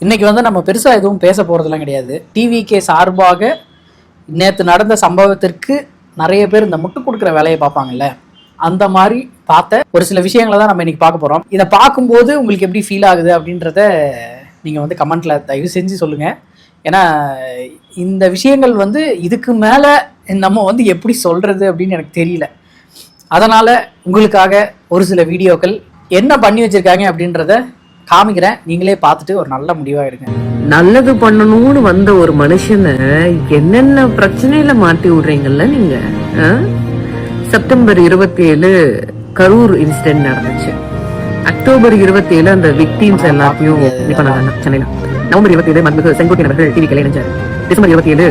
இன்னைக்கு வந்து நம்ம பெருசாக எதுவும் பேச போகிறதுலாம் கிடையாது. டிவிகே சார்பாக நேற்று நடந்த சம்பவத்திற்கு நிறைய பேர் இந்த முட்டு கொடுக்குற வேலையை பார்ப்பாங்கல்ல, அந்த மாதிரி பார்த்த ஒரு சில விஷயங்களை தான் நம்ம இன்னைக்கு பார்க்க போகிறோம். இதை பார்க்கும்போது உங்களுக்கு எப்படி ஃபீல் ஆகுது அப்படின்றத நீங்கள் வந்து கமெண்ட்டில் தயவு செஞ்சு சொல்லுங்கள். ஏன்னா இந்த விஷயங்கள் வந்து இதுக்கு மேலே நம்ம வந்து எப்படி சொல்கிறது அப்படின்னு எனக்கு தெரியல. அதனால் உங்களுக்காக ஒரு சில வீடியோக்கள் என்ன பண்ணி வச்சுருக்காங்க அப்படின்றத காமிக்கிறேன். நீங்களே பார்த்துட்டு ஒரு நல்ல முடிவாக எடுங்க. நல்லது பண்ணணும்னு வந்த ஒரு மனுஷனை என்னென்ன பிரச்சனையில மாட்டி விடுறீங்கல்ல நீங்க. செப்டம்பர் 27 கரூர் இன்சிடென்ட் நடந்துச்சு. அக்டோபர் 27 அந்த விக்டிம்ஸ் எல்லாத்தையும் பண்ணாங்க சென்னையில. நவம்பர் 27 மன்மிகு செங்கோட்டையன் அவர்கள் டிவி இணைஞ்சார். டிசம்பர் 27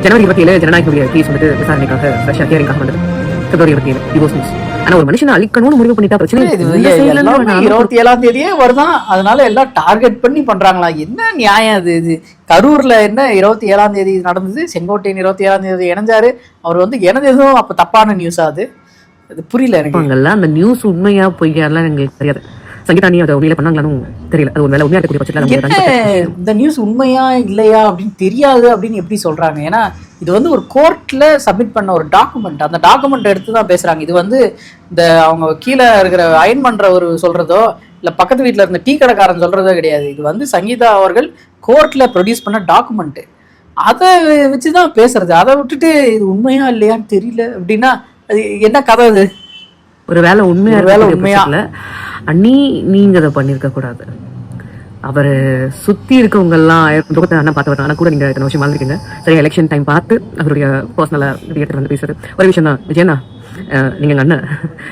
ஜனவரி 27 ஜனநாயக கேஸ் வந்து விசாரணைக்காக ஃப்ரெஷ்ஷா ஹியரிங்காக வந்தது. பிப்ரவரி 27 டிவோர்ஸ் நியூஸ். ஆனா ஒரு மனுஷனை அழிக்கணும்னு முடிவு பண்ணிட்டா பிரச்சனை 27ஆம் தேதியே வருதான். அதனால எல்லாம் டார்கெட் பண்ணி பண்றாங்களா? என்ன நியாயம் அது? இது கரூர்ல என்ன 27ஆம் தேதி நடந்தது, செங்கோட்டையன் 27ஆம் தேதி இணைஞ்சாரு. அவர் வந்து இணைஞ்சதும் அப்ப தப்பான நியூஸா? அது புரியல எனக்கு. அந்த நியூஸ் உண்மையா பொய்யாலாம் எங்களுக்கு தெரியாது. சங்கீதானி அதை உண்மையில பண்ணாங்களான்னு தெரியல. அது ஒரு வேலை உண்மையா இருக்கக்கூடிய பட்சத்தில் இந்த நியூஸ் உண்மையா இல்லையா அப்படின்னு தெரியாது அப்படின்னு எப்படி சொல்றாங்க? ஏன்னா இது வந்து ஒரு கோர்ட்ல சப்மிட் பண்ண ஒரு டாக்குமெண்ட். அந்த டாக்குமெண்ட் எடுத்து தான் பேசுறாங்க. இது வந்து இந்த அவங்க கீழே இருக்கிற அயன் பண்ற ஒரு சொல்றதோ இல்ல பக்கத்து வீட்டுல இருந்த டீ கடைக்காரன் சொல்றதோ கிடையாது. இது வந்து சங்கீதா அவர்கள் கோர்ட்ல ப்ரொடியூஸ் பண்ண டாக்குமெண்ட். அதை வச்சுதான் பேசுறது. அதை விட்டுட்டு இது உண்மையா இல்லையான்னு தெரியல அப்படின்னா அது என்ன கதை? அது ஒரு வேலை உண்மையா அண்ணி நீங்க அதை பண்ணிருக்க கூடாது. அவரு சுத்தி இருக்கவங்க எல்லாம் அண்ணன் பார்த்து வரணும். ஆனா கூட நீங்க இத்தனை விஷயம் வாழ்ந்துருக்கீங்க. சரியா எலெக்ஷன் டைம் பார்த்து அவருடைய பர்சனலா எடுத்து வந்து பேசுறது ஒரு விஷயம் தான். விஜயண்ணா, நீங்க அண்ணன்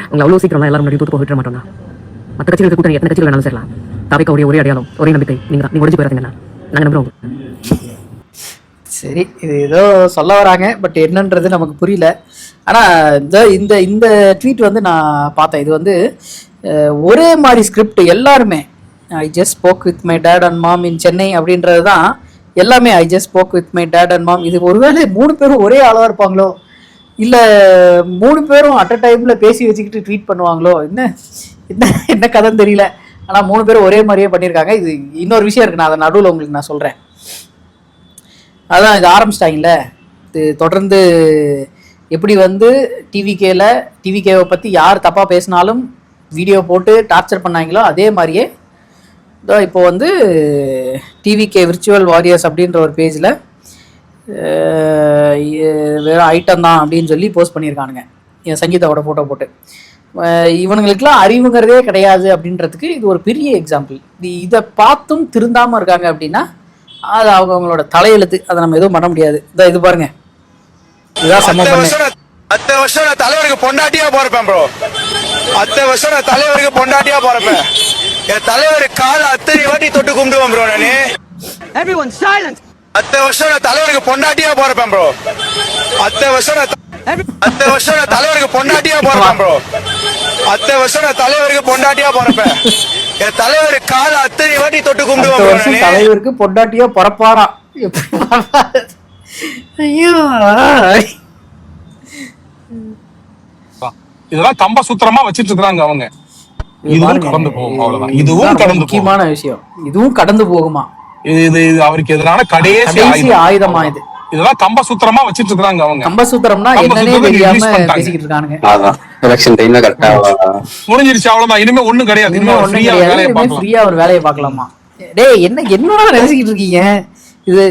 உங்களை அவ்வளவு சீக்கிரம் எல்லாரும் முன்னாடி தூத்து போயிட்டு மாட்டோம்னா. மற்ற கட்சிகளுக்கு கூட்டணி எத்தனை கட்சிகள் வேணாலும் சேரலாம். தாவைக்கு ஒரே அடையாளம், ஒரே நம்பிக்கை. நீங்க ஒழிஞ்சு போயிடாதீங்கண்ணா, நாங்க நம்புறோம். சரி, இது ஏதோ சொல்ல வராங்க, பட் என்னன்றது நமக்கு புரியல. ஆனால் இந்த இந்த ட்வீட் வந்து நான் பார்த்தேன். இது வந்து ஒரே மாதிரி ஸ்கிரிப்ட் எல்லாருமே. I just spoke with my dad and mom in Chennai அப்படின்றது தான் எல்லாமே. I just spoke with my dad and mom. இது ஒருவேளை 3 பேரும் ஒரே ஆளாக இருப்பாங்களோ, இல்லை 3 பேரும் அட் அ டைமில் பேசி வச்சுக்கிட்டு ட்வீட் பண்ணுவாங்களோ, என்ன கதைன்னு தெரியல. ஆனால் 3 பேரும் ஒரே மாதிரியே பண்ணியிருக்காங்க. இது இன்னொரு விஷயம் இருக்குது, நான் அதை நடுவில் உங்களுக்கு நான் சொல்கிறேன். அதான் இது ஆரம்பிச்சிட்டாங்கல்ல, இது தொடர்ந்து எப்படி வந்து டிவிகேவை பற்றி யார் தப்பாக பேசினாலும் வீடியோ போட்டு டார்ச்சர் பண்ணாங்களோ அதே மாதிரியே இப்போ வந்து டிவிகே விர்ச்சுவல் வாரியர்ஸ் அப்படின்ற ஒரு பேஜில் வேறு ஐட்டம் தான் அப்படின்னு சொல்லி போஸ்ட் பண்ணியிருக்கானுங்க என் சங்கீதாவோட ஃபோட்டோ போட்டு. இவனுங்களுக்கெல்லாம் அறிவுங்கிறதே கிடையாது அப்படின்றதுக்கு இது ஒரு பெரிய எக்ஸாம்பிள். இதை பார்த்தும் திருந்தாமல் இருக்காங்க அப்படின்னா அது அவங்களோட தலையெழுத்து. அதை நம்ம எதுவும் பண்ண முடியாது. இது பாருங்க, இதான் சம பண்ண. அத்தனை வருஷம் நான் தலைவருக்கு பொண்டாட்டியா போறப்பேன் ப்ரோ. அத்தனை வருஷம் நான் தலைவருக்கு பொண்டாட்டியா போறப்பேன். என் தலைவர் கால அத்தனை வாட்டி தொட்டு கும்பிடுவேன் ப்ரோ நானு. Everyone silent. அத்தனை வருஷம் நான் தலைவருக்கு பொண்டாட்டியா போறப்பேன் ப்ரோ. அத்தனை வருஷம் நான் தலைவருக்கு பொண்டாட்டியா போறப்பேன் ப்ரோ. அத்தனை வருஷம் நான் தலைவருக்கு பொண்டாட்டியா போறப்பேன். என் தலைவர் கால அத்தனை வாட்டி தொட்டு கும்பிடுவேன் ப்ரோ நானு. தலைவருக்கு பொண்டாட்டியா பொறப்பாராம். ஐயோ, இதெல்லாம் கம்ப சூத்திரமா வச்சிட்டு இருக்காங்க அவங்க. இதுவும் கடந்து போகும், அவ்வளவுதான். இதுவும் கடந்து முக்கியமான விஷயம். இதுவும் கடந்து போகுமா? இது அவருக்கு எதிரான கடைசி ஆயுதமா இது. இதெல்லாம் கம்ப சூத்திரமா வச்சிட்டு இருக்காங்க அவங்க. கம்ப சூத்திரம்னா என்னன்னே தெரியாம பேசிக்கிட்டு இருக்கானுங்க. அதான் எலெக்ஷன் டைம்ல கரெக்ட்டா முடிஞ்சிருச்சு, அவ்வளவுதான். இனிமே ஒண்ணும் கிடையாது. இனிமே ஃப்ரீயா ஒரு வேலையை பார்க்கலாமா? டேய், என்னடா நினைச்சிட்டு இருக்கீங்க? இது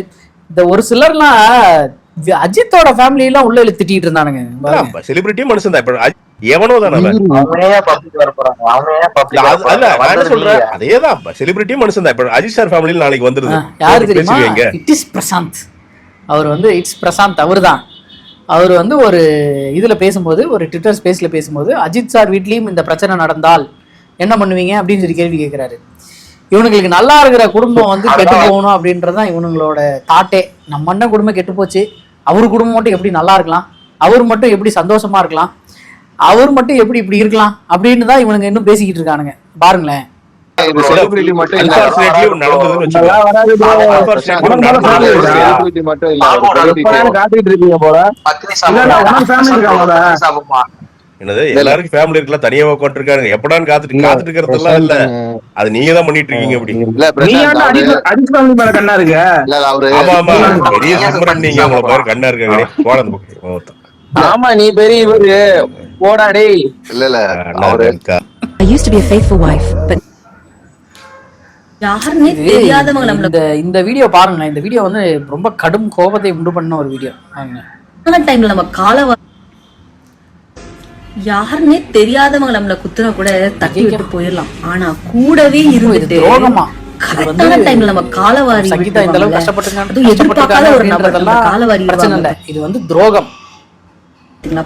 இந்த ஒரு சிலர்லாம் அஜித்தோட ஃபேமிலி எல்லாம் உள்ள திட்டிட்டு இருந்தானுங்க. செலிபிரிட்டி மனுஷன் தான். இப்ப எவனோ தானே அதேதான் செலிபிரிட்டி மனுஷன் தான். இப்ப அஜித் சார் ஃபேமிலியில நாளைக்கு வந்துருது. யாரு தெரியுமா? It is Prashanth. அவர் வந்து இட்ஸ் பிரசாந்த். அவர் வந்து ஒரு இதுல பேசும்போது, ஒரு ட்விட்டர் ஸ்பேஸ்ல பேசும்போது, அஜித் சார் வீட்லயும் இந்த பிரச்சனை நடந்தால் என்ன பண்ணுவீங்க அப்படின்னு சொல்லி கேள்வி கேட்கிறாரு. இவனுங்களுக்கு நல்லா இருக்கிற குடும்பம் வந்து கெட்டு போகணும் அப்படின்றதான் இவனுங்களோட தாட்டே. நம்ம அண்ணன் குடும்பம் கெட்டு போச்சு, அவர் குடும்பம் மட்டும் எப்படி நல்லா இருக்கலாம், அவர் மட்டும் எப்படி சந்தோஷமா இருக்கலாம், அவர் மட்டும் எப்படி இப்படி இருக்கலாம் அப்படின்னு தான் இவனுங்க இன்னும் பேசிக்கிட்டு இருக்கானுங்க. பாருங்களேன், என்னது எல்லாருக்கும் ஃபேமிலி இருக்கலாம், தனியா உட்காந்து இருக்காங்க, எப்படான்னு காத்துட்டு இருக்கிறதெல்லாம் இல்ல, அது நீங்க தான் பண்ணிட்டு இருக்கீங்க அப்படி. நீ ஏன்டா அஜித் ஃபேமிலி மேல கண்ணா இருக்க? ஆமா ஆமா, பெரிய சிம்ரன் நீங்க, உங்களை பாரு கண்ணா இருக்காங்க போட அந்த பக்கம். ஆமா நீ பெரிய இவரு போடா டேய். இல்ல அவரு I used to be a faithful wife, but யாருன்னே தெரியாதவங்க நம்மள இந்த வீடியோ பாருங்க. இந்த வீடியோ வந்து ரொம்ப கடும் கோபத்தை உண்டு பண்ண ஒரு வீடியோ. டைம்ல நம்ம யாருன்னே தெரியாதவங்க நம்மள குத்துனா கூட தட்டி விட்டு போயிடலாம். ஆனா கூடவே இருந்துட்டு கரெக்டான டைம்ல நம்ம காலவாரி சங்கீதா இந்த அளவுக்கு எதிர்பார்க்காத ஒரு நபர் காலவாரி பிரச்சனை இல்ல, இது வந்து துரோகம்.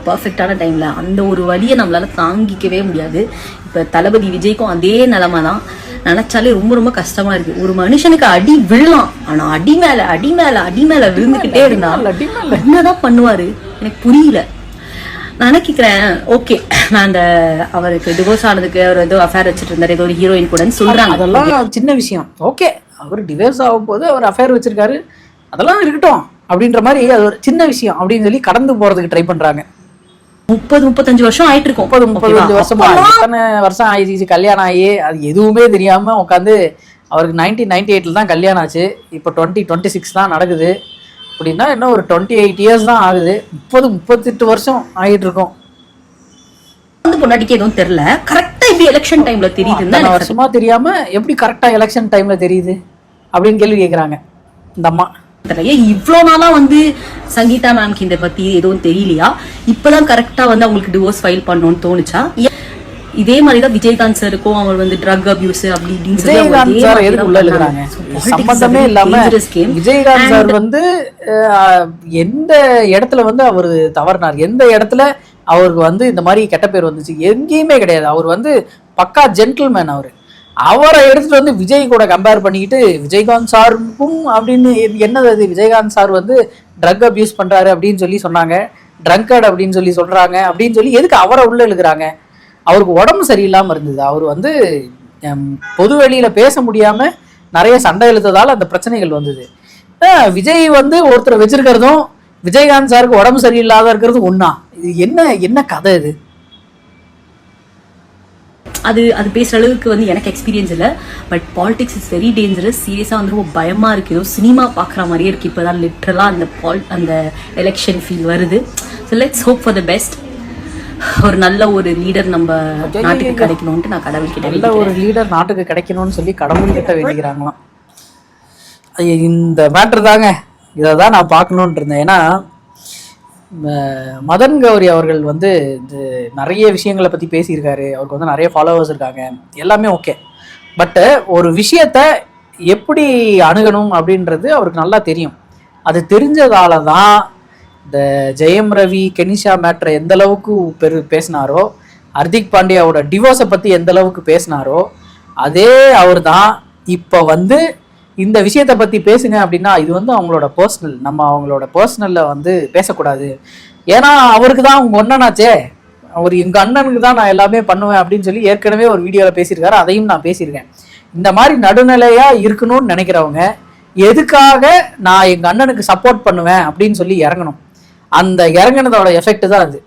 பர்ஃபெக்டான டைம்ல அந்த ஒரு வழியை நம்மளால தாங்கிக்கவே முடியாது. இப்ப தளபதி விஜய்க்கும் அதே நிலைமை தான். நினைச்சாலே ரொம்ப ரொம்ப கஷ்டமா இருக்கு. ஒரு மனுஷனுக்கு அடி விழலாம், ஆனா அடி மேல அடி மேல அடி மேல விழுந்துகிட்டே இருந்தா என்னதான் பண்ணுவாரு எனக்கு புரியல. நான் நினைக்கிறேன் ஓகே, நான் அந்த அவருக்கு டிவோர்ஸ் ஆனதுக்கு அவர் ஏதோ அஃபேர் வச்சுட்டு இருந்தாரு ஏதோ ஒரு ஹீரோயின் கூட சொல்றாங்க, அதெல்லாம் சின்ன விஷயம். ஓகே, அவர் டிவோர்ஸ் ஆகும் போது அவர் அஃபேர் வச்சிருக்காரு, அதெல்லாம் இருக்கட்டும் அப்படின்ற மாதிரி அது ஒரு சின்ன விஷயம் அப்படின்னு சொல்லி கடந்து போறதுக்கு ட்ரை பண்றாங்க. 30-35 வருஷம் ஆயிட்டு இருக்கும். 30-35 வருஷமா எத்தனை வருஷம் ஆயிடுச்சு கல்யாணம் ஆகி, அது எதுவுமே தெரியாம உட்காந்து அவருக்கு 1998 தான் கல்யாணம் ஆச்சு, இப்போ 2026 தான் நடக்குது அப்படின்னா இன்னும் ஒரு 28 இயர்ஸ் தான் ஆகுது. 30-38 வருஷம் ஆகிட்டு இருக்கோம். பொண்டாட்டிக்கு எதுவும் தெரியல, கரெக்டா இப்படி எலெக்ஷன் டைம்ல தெரியுது. வருஷமா தெரியாம எப்படி கரெக்டா எலெக்ஷன் டைம்ல தெரியுது அப்படின்னு கேள்வி கேட்கறாங்க இந்த அம்மா. இவ்வளவு நாளா வந்து சங்கீதா மேம்க்கு இதை பத்தி எதுவும் தெரியலையா? இப்பதான் கரெக்டா வந்து அவங்களுக்கு டிவோர்ஸ் ஃபைல் பண்ணணும்னு தோணுச்சா? இதே மாதிரிதான் விஜயகாந்த் சாருக்கும் அவர் வந்து ட்ரக் அபியூஸ் அப்படி சம்பந்தமே இல்லாம விஜயகாந்த் சார் வந்து எந்த இடத்துல வந்து அவரு தவறினார், எந்த இடத்துல அவருக்கு வந்து இந்த மாதிரி கெட்ட பேர் வந்துச்சு, எங்கேயுமே கிடையாது. அவர் வந்து பக்கா ஜென்டில்மேன். அவரை எடுத்துட்டு வந்து விஜய் கூட கம்பேர் பண்ணிக்கிட்டு விஜயகாந்த் சாருக்கும் அப்படின்னு என்னது அது, விஜயகாந்த் சார் வந்து ட்ரக் அபியூஸ் பண்றாரு அப்படின்னு சொல்லி சொன்னாங்க, ட்ரங்கர்ட் அப்படின்னு சொல்லி சொல்றாங்க அப்படின்னு சொல்லி எதுக்கு அவரை உள்ள இழுக்கிறாங்க? அவருக்கு உடம்பு சரியில்லாம இருந்தது, அவர் வந்து பொது வெளியில பேச முடியாம நிறைய சண்டை இழுத்ததால அந்த பிரச்சனைகள் வந்தது. விஜய் வந்து ஒருத்தரை வச்சிருக்கிறதும் விஜயகாந்த் சாருக்கு உடம்பு சரியில்லாத இருக்கிறதும் ஒண்ணா? இது என்ன கதை இது? அது பேசுற அளவுக்கு வந்து எனக்கு எக்ஸ்பீரியன்ஸ் இல்லை. But politics is very dangerous. சீரியஸா வந்து ரொம்ப பயமா இருக்கு. ஏதோ சினிமா பாக்குற மாதிரியே இருக்கு. இப்பதான் லிட்டரலா அந்த எலெக்ஷன் ஃபீல் வருது. So let's hope for the best. ஒரு நல்ல ஒரு லீடர் நம்ம நாட்டுக்கு கிடைக்கணும்னு நான் கடவுள்கிட்ட நல்ல ஒரு லீடர் நாட்டுக்கு கிடைக்கணும்னு சொல்லி கடவுள்கிட்ட வேண்டிக்கிறாங்களாம். இந்த மேட்டர் தாங்க, இதை தான் நான் பார்க்கணுன்ட்டு இருந்தேன். ஏன்னா மதன் கௌரி அவர்கள் வந்து நிறைய விஷயங்களை பற்றி பேசியிருக்காரு, அவருக்கு வந்து நிறைய ஃபாலோவர்ஸ் இருக்காங்க, எல்லாமே ஓகே. பட்டு ஒரு விஷயத்த எப்படி அணுகணும் அப்படின்றது அவருக்கு நல்லா தெரியும். அது தெரிஞ்சதால தான் இந்த ஜெயம் ரவி கெனிஷா மேட்ரை எந்த அளவுக்கு பேசினாரோ, ஹர்திக் பாண்டியாவோட டிவோர்ஸை பற்றி எந்த அளவுக்கு பேசினாரோ, அதே அவர் தான் இப்போ வந்து இந்த விஷயத்தை பற்றி பேசுங்க அப்படின்னா இது வந்து அவங்களோட பர்சனல், நம்ம அவங்களோட பர்சனலில் வந்து பேசக்கூடாது. ஏன்னா அவருக்கு தான் அவங்க ஒன்றனாச்சே, அவர் எங்கள் அண்ணனுக்கு தான் நான் எல்லாமே பண்ணுவேன் அப்படின்னு சொல்லி ஏற்கனவே ஒரு வீடியோவில் பேசியிருக்காரு, அதையும் நான் பேசியிருக்கேன். இந்த மாதிரி நடுநிலையாக இருக்கணும்னு நினைக்கிறவங்க எதுக்காக நான் எங்கள் அண்ணனுக்கு சப்போர்ட் பண்ணுவேன் அப்படின்னு சொல்லி இறங்கணும். அந்த இறங்கினதோட எஃபெக்ட் தான் அது.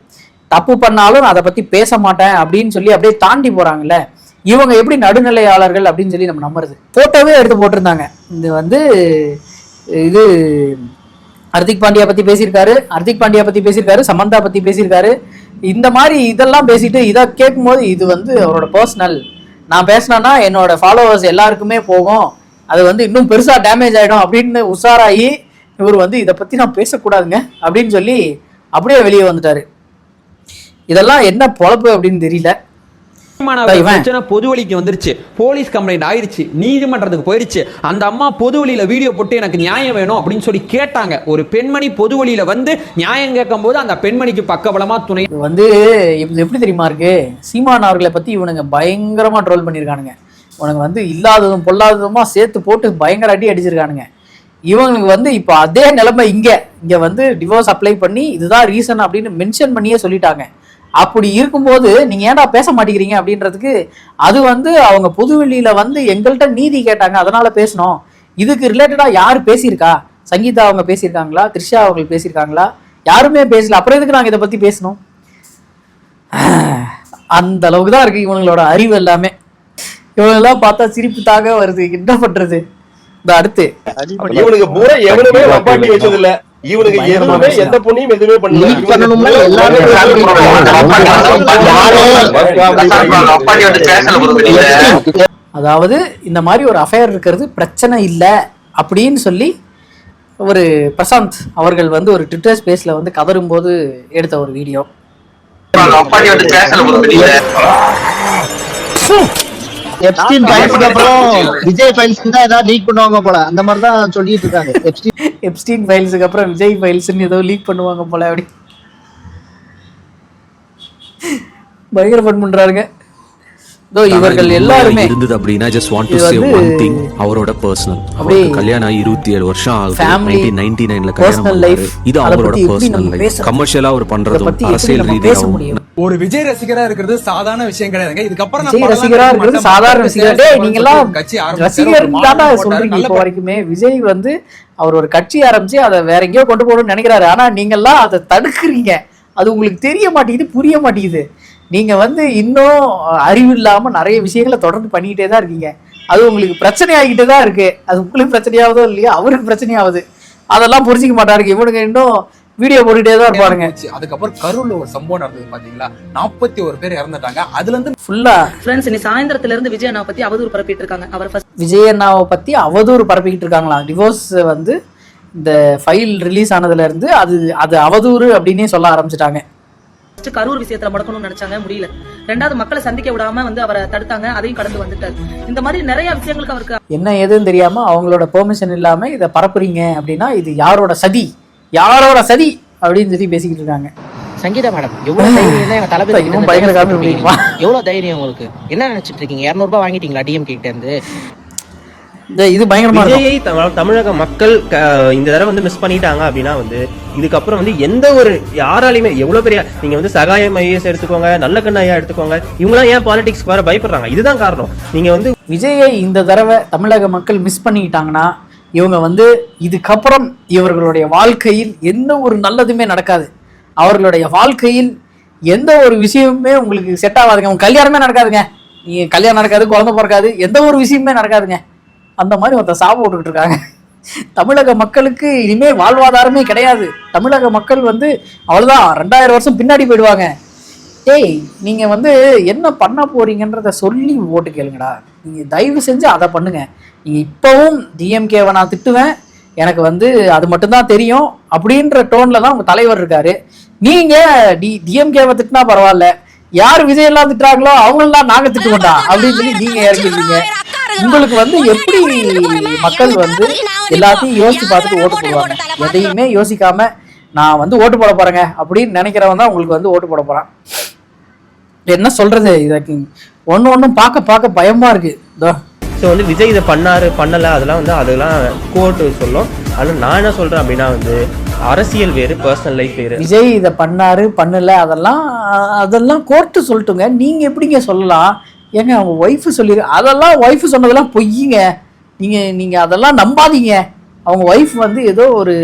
தப்பு பண்ணாலும் அதை பற்றி பேச மாட்டேன் அப்படின்னு சொல்லி அப்படியே தாண்டி போகிறாங்கல்ல, இவங்க எப்படி நடுநிலையாளர்கள் அப்படின்னு சொல்லி நம்ம நம்புறது. போட்டோவே எடுத்து போட்டிருந்தாங்க. இது வந்து இது ஹர்திக் பாண்டியா பற்றி பேசியிருக்காரு, சமந்தா பற்றி பேசியிருக்காரு. இந்த மாதிரி இதெல்லாம் பேசிட்டு இதை கேட்கும்போது இது வந்து அவரோட பர்சனல், நான் பேசினேன்னா என்னோட ஃபாலோவர்ஸ் எல்லாருக்குமே போகும், அது வந்து இன்னும் பெருசாக டேமேஜ் ஆகிடும் அப்படின்னு உஷாராகி இவர் வந்து இதை பற்றி நான் பேசக்கூடாதுங்க அப்படின்னு சொல்லி அப்படியே வெளியே வந்துட்டாரு. இதெல்லாம் என்ன பொழப்பு அப்படின்னு தெரியல. பொது வழிக்கு வந்துருச்சு, போலீஸ் கம்ப்ளைண்ட் ஆயிருச்சு, நீதிமன்றத்துக்கு போயிருச்சு. அந்த அம்மா பொது வழியில வீடியோ போட்டு எனக்கு நியாயம் வேணும் அப்படின்னு சொல்லி கேட்டாங்க. ஒரு பெண்மணி பொது வழியில வந்து நியாயம் கேட்கும் போது அந்த பெண்மணிக்கு பக்கபலமா துணை வந்து எப்படி தெரியுமா இருக்கு, சீமான் அவர்களை பத்தி இவனுங்க பயங்கரமா ட்ரோல் பண்ணியிருக்கானுங்க. உனக்கு வந்து இல்லாததும் பொல்லாததுமா சேர்த்து போட்டு பயங்கர அடிச்சிருக்கானுங்க. இவங்களுக்கு வந்து இப்போ அதே நிலைமை இங்க வந்து டிவோர்ஸ் அப்ளை பண்ணி இதுதான் ரீசன் அப்படின்னு மென்ஷன் பண்ணியே சொல்லிட்டாங்க. அப்படி இருக்கும்போது நீங்க ஏன்டா பேச மாட்டேங்கிறீங்க அப்படின்றதுக்கு அது வந்து அவங்க பொதுவெளியில வந்து எங்கள்கிட்ட நீதி கேட்டாங்க, அதனால பேசணும். இதுக்கு ரிலேட்டடா யாரு பேசியிருக்கா? சங்கீதா அவங்க பேசியிருக்காங்களா? த்ரிஷா அவர்கள் பேசியிருக்காங்களா? யாருமே பேசல. அப்புறம் எதுக்கு நாங்க இதை பத்தி பேசணும்? அந்த அளவுக்கு தான் இருக்கு இவங்களோட அறிவு எல்லாமே. இவங்களெல்லாம் பார்த்தா சிரிப்பு தாக வருது. என்ன பண்றது? இந்த அடுத்து இவனுக்கு பூரா எவனுமே வப்பாட்டி வச்சது இல்ல. இவனுக்கு எதுவுமே எந்த பொண்ணையும் எதுவுமே பண்ணல. அதாவது இந்த மாதிரி ஒரு அஃபேர் இருக்கிறது பிரச்சனை இல்லை அப்படின்னு சொல்லி ஒரு பிரசாந்த் அவர்கள் வந்து ஒரு ட்விட்டர் ஸ்பேஸ்ல வந்து கதரும் போது எடுத்த ஒரு வீடியோ. எப்ஸ்டீன் ஃபைல்ஸ்க்கு அப்புறம் விஜய் ஃபைல்ஸ்க்கு தான் ஏதாவது லீக் பண்ணுவாங்க போல, அந்த மாதிரி தான் சொல்லிட்டு இருக்காங்க. எப்ஸ்டீன் ஃபைல்ஸ்க்கு அப்புறம் விஜய் ஃபைல்ஸ்னு ஏதோ லீக் பண்ணுவாங்க போல. அப்படி பயங்கர ஃபன் பண்றாருங்க. இவர்கள் எல்லாருமே இருந்தது அப்படின்னா just want to say one thing, அவரோட பர்சனல். அவருக்கு கல்யாணம் 27 வருஷம் ஆகுது. 1999ல கல்யாணம் பண்ணாரு. இது அவரோட பர்சனல் லைஃப். கமர்ஷியலா அவர் பண்றது அரசியல் ரீதியா. ஒரு விஜய் ரசிகரா இருக்கிறது சாதாரண விஷயம் கிடையாதுங்க. இதுக்கப்புறம் விஜய் ரசிகரா இருக்கிறது சாதாரண விஷயம். டேய் நீங்க எல்லாம் ரசிகர் தானா சொல்றீங்க. இப்போ வரைக்குமே விஜய் வந்து அவர் ஒரு கட்சி ஆரம்பிச்சு அதை வேற எங்கேயோ கொண்டு போகணும்னு நினைக்கிறாரு. ஆனா நீங்க எல்லாம் அதை தடுக்கிறீங்க. அது உங்களுக்கு தெரிய மாட்டேங்குது, புரிய மாட்டேங்குது. நீங்க வந்து இன்னும் அறிவு இல்லாம நிறைய விஷயங்களை தொடர்ந்து பண்ணிக்கிட்டே தான் இருக்கீங்க. அது உங்களுக்கு பிரச்சனை ஆகிட்டே தான் இருக்கு. அது உங்களுக்கு பிரச்சனையாவதோ இல்லையா, அவருக்கு பிரச்சனையாவது. அதெல்லாம் புரிஞ்சிக்க மாட்டாருங்க. இவனுங்க இன்னும் வீடியோ போட்டுட்டே தான் இருப்பாருங்க. அதுக்கப்புறம் கரூர்ல ஒரு சம்பவம் நடந்தது பாத்தீங்களா, 41 பேர் இறந்துட்டாங்க. அதுல இருந்து ஃபுல்லா ஃப்ரெண்ட்ஸ் இன்னைக்கு சாயந்தரத்துல இருந்து விஜய் அண்ணாவை பத்தி அவதூறு பரப்பிட்டு இருக்காங்க. அவர் விஜய் அண்ணாவை பத்தி அவதூறு பரப்பிக்கிட்டு இருக்காங்களா? டிவோர்ஸ் வந்து இந்த ஃபைல் ரிலீஸ் ஆனதுல இருந்து அது அவதூறு அப்படின்னே சொல்ல ஆரம்பிச்சிட்டாங்க. கரூர் விஷயத்துல முடக்கணும்னு நினைச்சாங்க, முடியல. ரெண்டாவது மக்களை சந்திக்க விடாம வந்து அவரை தடுத்தாங்க, அதையும் கடந்து வந்துட்டாரு. இந்த மாதிரி நிறைய விஷயங்களுக்கு அவருக்கு என்ன ஏதுன்னு தெரியாம அவங்களோட பெர்மிஷன் இல்லாம இதை பரப்புறீங்க அப்படின்னா இது யாரோட சதி அப்படின்னு சொல்லி பேசிக்கிட்டு இருக்காங்க. சங்கீதா மேடம், எவ்வளவு தைரியம் எங்க தளபதி எவ்வளவு தைரியம் உங்களுக்கு? என்ன நினைச்சிட்டு இருக்கீங்க? 200 ரூபாய் வாங்கிட்டீங்களா டிஎம்கே கிட்ட இருந்து? இது பயங்கரமா விஜயை தமிழக மக்கள் இந்த தடவை வந்து மிஸ் பண்ணிட்டாங்க அப்படின்னா வந்து இதுக்கப்புறம் வந்து எந்த ஒரு யாராலையுமே எவ்வளவு பெரிய நீங்க வந்து சகாயம் ஐஏஎஸ் எடுத்துக்கோங்க, நல்ல கண்ணாயா எடுத்துக்கோங்க, இவங்களாம் ஏன் பாலிடிக்ஸ் வர பயப்படுறாங்க? இதுதான் காரணம். நீங்க வந்து விஜயை இந்த தடவை தமிழக மக்கள் மிஸ் பண்ணிட்டாங்கன்னா இவங்க வந்து இதுக்கப்புறம் இவர்களுடைய வாழ்க்கையில் எந்த ஒரு நல்லதுமே நடக்காது. அவர்களுடைய வாழ்க்கையில் எந்த ஒரு விஷயமுமே உங்களுக்கு செட் ஆகாதுங்க. உங்க கல்யாணமே நடக்காதுங்க. நீங்க கல்யாணம் நடக்காது, குழந்தை பிறக்காது, எந்த ஒரு விஷயமே நடக்காதுங்க. அந்த மாதிரி ஒருத்தர் சாபம் விட்டுக்கிட்டு இருக்காங்க. தமிழக மக்களுக்கு இனிமே வாழ்வாதாரமே கிடையாது. தமிழக மக்கள் வந்து அவ்வளவுதான், 2000 வருஷம் பின்னாடி போயிடுவாங்க. ஏய் நீங்க வந்து என்ன பண்ண போறீங்கன்றத சொல்லி ஓட்டு கேளுங்கடா. நீங்க தயவு செஞ்சு அதை பண்ணுங்க. நீங்க இப்பவும் டிஎம்கேவை நான் திட்டுவேன், எனக்கு வந்து அது மட்டும்தான் தெரியும் அப்படின்ற டோன்ல தான் உங்க தலைவர் இருக்காரு. நீங்க டிஎம்கேவை திட்டினா பரவாயில்ல, யார் விஜயெல்லாம் திட்டுறாங்களோ அவங்களெல்லாம் நாங்க திட்டுவோண்டா அப்படின்னு சொல்லி நீங்க இறங்கிடுவீங்க. உங்களுக்கு வந்து எப்படி மக்கள் வந்து எல்லாத்தையும் யோசிச்சு பார்த்துட்டு ஓட்டு போடுவாங்க? எதையுமே யோசிக்காம நான் வந்து ஓட்டு போட போறேங்க அப்படின்னு நினைக்கிறவன் தான் உங்களுக்கு வந்து ஓட்டு போட போறான். என்ன சொல்றது, இதுக்கு ஒன்னும் பார்க்க பயமா இருக்கு. ஸோ வந்து விஜய் இதை பண்ணல அதெல்லாம் கோர்ட்டு சொல்லும். ஆனால் நான் என்ன சொல்றேன் அப்படின்னா வந்து அரசியல் வேறு, பர்சனல் லைஃப் வேறு. விஜய் இதை பண்ணல அதெல்லாம் கோர்ட்டு சொல்லட்டுங்க. நீங்க எப்படிங்க சொல்லலாம்? ஏங்க அவங்க ஒய்ஃபு சொல்லிடு, அதெல்லாம் ஒய்ஃபு சொன்னதெல்லாம் பொய்யுங்க. நீங்க அதெல்லாம் நம்பாதீங்க. அவங்க ஒய்ஃப் வந்து ஏதோ ஒரு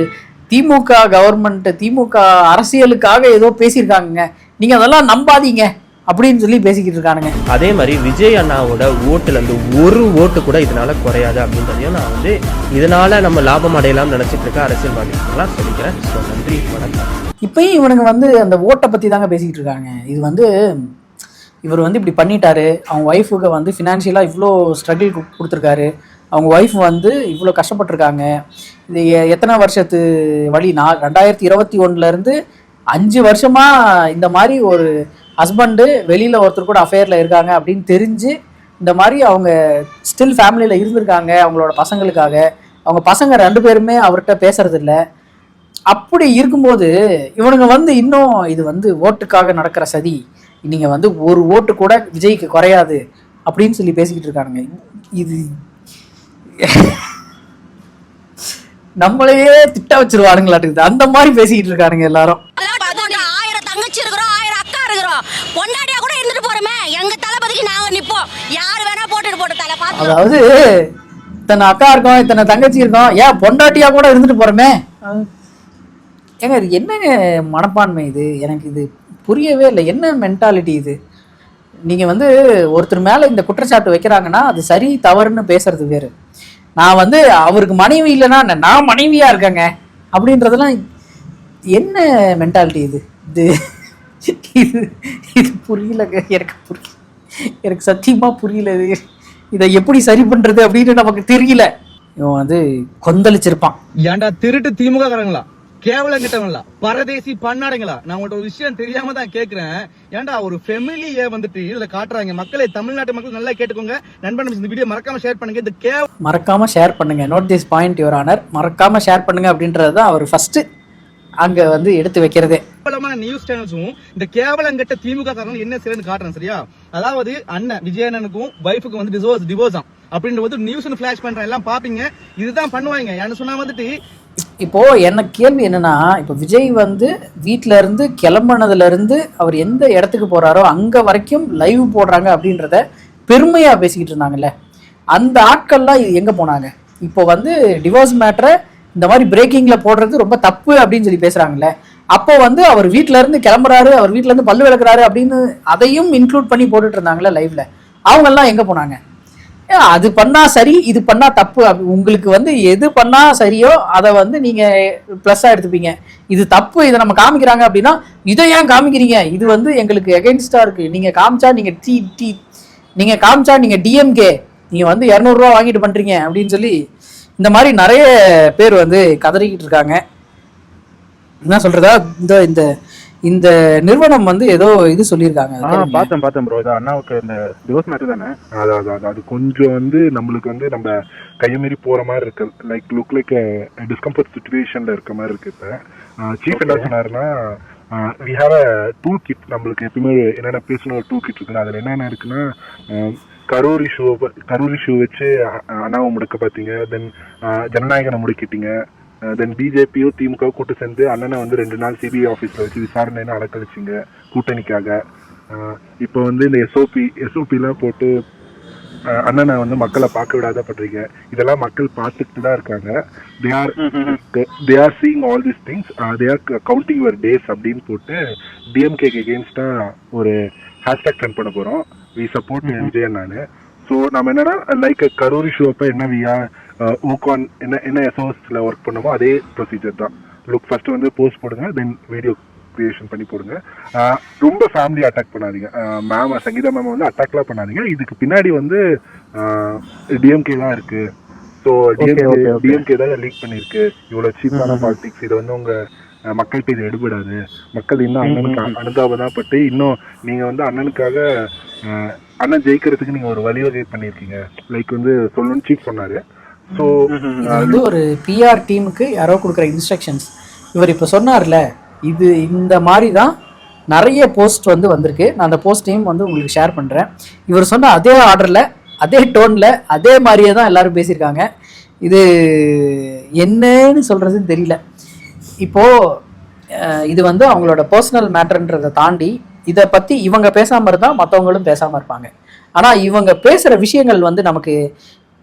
திமுக கவர்மெண்ட், திமுக அரசியலுக்காக ஏதோ பேசியிருக்காங்க. நீங்க அதெல்லாம் நம்பாதீங்க அப்படின்னு சொல்லி பேசிக்கிட்டு இருக்கானுங்க. அதே மாதிரி விஜய் அண்ணாவோட ஓட்டுல இருந்து ஒரு ஓட்டு கூட இதனால குறையாது அப்படின்றதையும் நான் வந்து இதனால நம்ம லாபம் அடையலாம் நினைச்சிட்டு இருக்க அரசியல்வாதிகள்லாம் சொல்லிக்கிறேன். நன்றி, வணக்கம். இப்பயும் இவனுங்க வந்து அந்த ஓட்டை பத்தி தாங்க பேசிக்கிட்டு இருக்காங்க. இது வந்து இவர் வந்து இப்படி பண்ணிட்டாரு, அவங்க ஒய்ஃபுக்கு வந்து ஃபினான்ஷியலாக இவ்வளோ ஸ்ட்ரகிள் கொடுத்துருக்காரு, அவங்க ஒய்ஃப் வந்து இவ்வளோ கஷ்டப்பட்டுருக்காங்க. இது எத்தனை வருஷத்து வழினா 2021 5 வருஷமாக இந்த மாதிரி ஒரு ஹஸ்பண்டு வெளியில் ஒருத்தர் கூட அஃபேரில் இருக்காங்க அப்படின்னு தெரிஞ்சு இந்த மாதிரி அவங்க ஸ்டில் ஃபேமிலியில் இருந்திருக்காங்க அவங்களோட பசங்களுக்காக. அவங்க பசங்க 2 பேருமே அவர்கிட்ட பேசுறதில்ல. அப்படி இருக்கும்போது இவனுங்க வந்து இன்னும் இது வந்து ஓட்டுக்காக நடக்கிற சதி, நீங்கள் வந்து ஒரு ஓட்டு கூட விஜய்க்கு குறையாது அப்படின்னு சொல்லி பேசிக்கிட்டு இருக்கானுங்க. இது நம்மளையே திட்ட வச்சிருவானுங்களாட்டு அந்த மாதிரி பேசிக்கிட்டு இருக்கானுங்க எல்லாரும். 1000 தங்கச்சி இருக்கிறோம், 1000 அக்கா இருக்கிறோம், பொண்டாட்டியா கூட இருந்துட்டு போறோமே, எங்க தளபதிக்கு நாங்க நிப்போம், யாரு வேணா போட்டு தலை பார்த்து. அதாவது இத்தனை அக்கா இருக்கோம், இத்தனை தங்கச்சி இருக்கோம், ஏன் பொண்டாட்டியா கூட இருந்துட்டு போறோமே. ஏங்க இது என்னங்க மனப்பான்மை? இது எனக்கு இது புரியவே இல்லை. என்ன மென்டாலிட்டி இது? நீங்கள் வந்து ஒருத்தர் மேலே இந்த குற்றச்சாட்டு வைக்கிறாங்கன்னா அது சரி தவறுன்னு பேசுறது வேறு. நான் வந்து அவருக்கு மனைவி இல்லைன்னா நான் மனைவியாக இருக்கேங்க அப்படின்றதெல்லாம் என்ன மென்டாலிட்டி இது? இது இது இது புரியலங்க, எனக்கு சத்தியமாக புரியல. இதை எப்படி சரி பண்ணுறது அப்படின்னு நமக்கு தெரியல. இவன் வந்து கொந்தளிச்சிருப்பான். ஏன்டா திருட்டு திமுக காரங்களா, கேவலம் கிட்டவங்களா, பரதேசி பண்ணாடுங்களா? நான் உங்கள்ட்ட ஒரு விஷயம் தெரியாம தான் கேக்குறேன். ஏன்டா ஒரு ஃபெமிலியே வந்துட்டு இதுல காட்டுறாங்க. மக்களே, தமிழ்நாட்டு மக்கள் நல்லா கேட்டுக்கோங்க. நண்பன் இந்த வீடியோ மறக்காம ஷேர் பண்ணுங்க. இந்த மறக்காம ஷேர் பண்ணுங்க. Note this point your honour. மறக்காம ஷேர் பண்ணுங்க அப்படின்றது தான் அவர் ஃபர்ஸ்ட் அங்க வந்து எடுத்து வைக்கிறதே. நியூஸ் சேனல்ஸும் இந்த கேவலங்கட்ட திமுக காரங்க என்ன செய்யறன்னு காட்டுறேன். சரியா? அதாவது அண்ணன் விஜயண்ணனுக்கும் வைஃபுக்கும் வந்து டிவோர்ஸ் அப்படின்ற வந்து நியூஸ் ஃபிளாஷ் பண்றேன், எல்லாம் பாப்பீங்க. இதுதான் பண்ணுவாங்க. என்ன சொன்னா வந்துட்டு இப்போ எனக்கு கேள்வி என்னன்னா, இப்போ விஜய் வந்து வீட்டில இருந்து கிளம்பினதுல இருந்து அவர் எந்த இடத்துக்கு போறாரோ அங்க வரைக்கும் லைவ் போடுறாங்க அப்படின்றத பெருமையா பேசிக்கிட்டு இருந்தாங்கல்ல, அந்த ஆட்கள்லாம் எங்க போனாங்க? இப்போ வந்து டிவோர்ஸ் மேட்டரை இந்த மாதிரி பிரேக்கிங்ல போடுறது ரொம்ப தப்பு அப்படின்னு சொல்லி பேசுறாங்கல்ல, அப்போ வந்து அவர் வீட்டில இருந்து கிளம்புறாரு, அவர் வீட்டில இருந்து பல்லு விளக்குறாரு அப்படின்னு அதையும் இன்க்ளூட் பண்ணி போட்டுட்டு இருந்தாங்கல்ல லைவ்ல, அவங்க எல்லாம் எங்க போனாங்க? அது பண்ணா சரி, இது பண்ணா தப்பு. உங்களுக்கு வந்து எது பண்ணா சரியோ அதை வந்து நீங்க பிளஸ்ஸா எடுத்துப்பீங்க. இது தப்பு, இதை நம்ம காமிக்கிறாங்க அப்படின்னா இதை ஏன் காமிக்கிறீங்க, இது வந்து எங்களுக்கு எகென்ஸ்டா இருக்கு, நீங்க காமிச்சா நீங்க டிஎம்கே, நீங்க வந்து 200 ரூபா வாங்கிட்டு பண்றீங்க அப்படின்னு சொல்லி இந்த மாதிரி நிறைய பேர் வந்து கதறிக்கிட்டு இருக்காங்க. என்ன சொல்றதா, இந்த இந்த நிறுவனம் வந்து ஏதோ இது சொல்லியிருக்காங்க. பார்த்தேன் ப்ரோ. இது அண்ணாவுக்கு இந்த டிவோர்ஸ் மேட்டர் தானே, அது கொஞ்சம் வந்து நம்மளுக்கு வந்து நம்ம கையமீறி போற மாதிரி இருக்கு. லுக் லைக் டிஸ்கம்ஃபர்ட் சிச்சுவேஷன்ல இருக்க மாதிரி இருக்கு. இப்போ சீஃப் என்ன சொன்னாருன்னா, we have a tool kit. நம்மளுக்கு எப்பவுமே என்னென்ன பேசணும் ஒரு டூல் கிட் இருக்குன்னு. அதில் என்னென்ன இருக்குன்னா, கரூர் இஷ்யூ வச்சு அண்ணாவை முடக்க பார்த்தீங்க, தென் ஜனநாயகனை முடக்கிட்டீங்க, தென் பிஜேபியோ திமுக கூட்டு சேர்ந்து அண்ணனை வந்து 2 நாள் சிபிஐ ஆஃபீஸில் வச்சு விசாரணைன்னு அலக்கழிச்சிங்க கூட்டணிக்காக. இப்போ வந்து இந்த எஸ்ஓபிலாம் போட்டு அண்ணனை வந்து மக்களை பார்க்க விடாத பண்றீங்க. இதெல்லாம் மக்கள் பார்த்துட்டு தான் இருக்காங்க. they are seeing all these things, they are counting your days அப்படின்னு போட்டு டிஎம்கேக்கு எகெயின்ஸ்டா ஒரு ஹேஷ்டாக் சென்ட் பண்ண போறோம். We support Vijay. நான் ஸோ நம்ம என்னன்னா லைக் கரூர் இஷ்யூ அப்போ என்ன வியா ஊகான் என்ன எஸ்ஓஎஸ்ல ஒர்க் பண்ணுமோ அதே ப்ரொசீஜர் தான். லுக் ஃபர்ஸ்ட் வந்து போஸ்ட் போடுங்க, தென் வீடியோ கிரியேஷன் பண்ணி போடுங்க. ரொம்ப ஃபேமிலி அட்டாக் பண்ணாதீங்க. சங்கீதா மேம் வந்து அட்டாக்லாம் பண்ணாதீங்க. இதுக்கு பின்னாடி வந்து டிஎம்கே தான் இருக்கு. ஸோ டிஎம்கே தான் லீக் பண்ணிருக்கு. இவ்வளோ சீப்பான பாலிடிக்ஸ், இதை வந்து உங்க மக்கள்கிட்ட இது எடுபடாது. மக்கள் இன்னும் அண்ணனுக்கு அனுதாபம் பட்டு இன்னும் நீங்க வந்து அண்ணனுக்காக அண்ணன் ஜெயிக்கிறதுக்கு நீங்க ஒரு வழிவகை பண்ணிருக்கீங்க லைக் வந்து சொல்லணும்னு சீஃப் சொன்னாரு. ஸோ வந்து ஒரு பிஆர் டீமுக்கு யாரோ கொடுக்குற இன்ஸ்ட்ரக்ஷன்ஸ் இவர் இப்போ சொன்னார்ல, இது இந்த மாதிரி தான் நிறைய போஸ்ட் வந்து வந்திருக்கு. நான் அந்த போஸ்ட்டையும் வந்து உங்களுக்கு ஷேர் பண்ணுறேன். இவர் சொன்ன அதே ஆர்டரில், அதே டோனில், அதே மாதிரியே தான் எல்லாரும் பேசியிருக்காங்க. இது என்னன்னு சொல்கிறதுன்னு தெரியல. இப்போது இது வந்து அவங்களோட பர்சனல் மேட்டர்ன்றதை தாண்டி இதை பற்றி இவங்க பேசாமல் இருந்தால் மற்றவங்களும் பேசாமல் இருப்பாங்க. ஆனால் இவங்க பேசுகிற விஷயங்கள் வந்து நமக்கு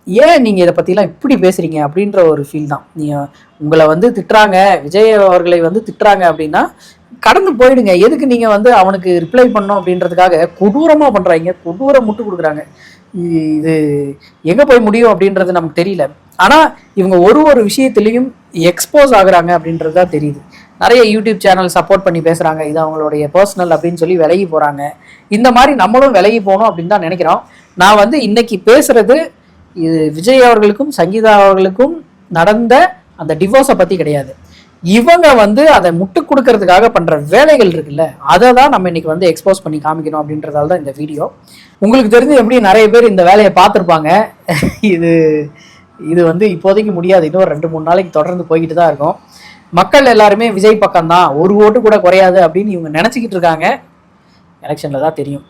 ஏன் நீங்கள் இதை பற்றிலாம் இப்படி பேசுகிறீங்க அப்படின்ற ஒரு ஃபீல் தான். நீங்கள் உங்களை வந்து திட்டுறாங்க, விஜய் அவர்களை வந்து திட்டுறாங்க அப்படின்னா கடந்து போயிடுங்க. எதுக்கு நீங்கள் வந்து அவனுக்கு ரிப்ளை பண்ணோம் அப்படின்றதுக்காக கொடூரமாக பண்ணுறாங்க, கொடூரம் முட்டு கொடுக்குறாங்க. இது எங்கே போய் முடியும் அப்படின்றது நமக்கு தெரியல. ஆனால் இவங்க ஒரு விஷயத்துலேயும் எக்ஸ்போஸ் ஆகுறாங்க அப்படின்றது தான் தெரியுது. நிறைய யூடியூப் சேனல் சப்போர்ட் பண்ணி பேசுகிறாங்க, இது அவங்களுடைய பர்சனல் அப்படின்னு சொல்லி விலகி போகிறாங்க. இந்த மாதிரி நம்மளும் விலகி போகணும் அப்படின்னு தான் நினைக்கிறோம். நான் வந்து இன்னைக்கு பேசுறது இது விஜய் அவர்களுக்கும் சங்கீதா அவர்களுக்கும் நடந்த அந்த டிவோர்ஸை பற்றி கிடையாது. இவங்க வந்து அதை முட்டு கொடுக்கறதுக்காக பண்ணுற வேலைகள் இருக்குல்ல, அதை தான் நம்ம இன்னைக்கு வந்து எக்ஸ்போஸ் பண்ணி காமிக்கணும் அப்படின்றதால தான் இந்த வீடியோ. உங்களுக்கு தெரிஞ்சு எப்படி நிறைய பேர் இந்த வேலையை பார்த்துருப்பாங்க. இது வந்து இப்போதைக்கு முடியாது, இன்னும் 2-3 நாளைக்கு தொடர்ந்து போய்கிட்டு தான் இருக்கும். மக்கள் எல்லாருமே விஜய் பக்கம் தான், ஒரு ஓட்டு கூட குறையாது அப்படின்னு இவங்க நினச்சிக்கிட்டு இருக்காங்க. எலெக்ஷனில் தான் தெரியும்.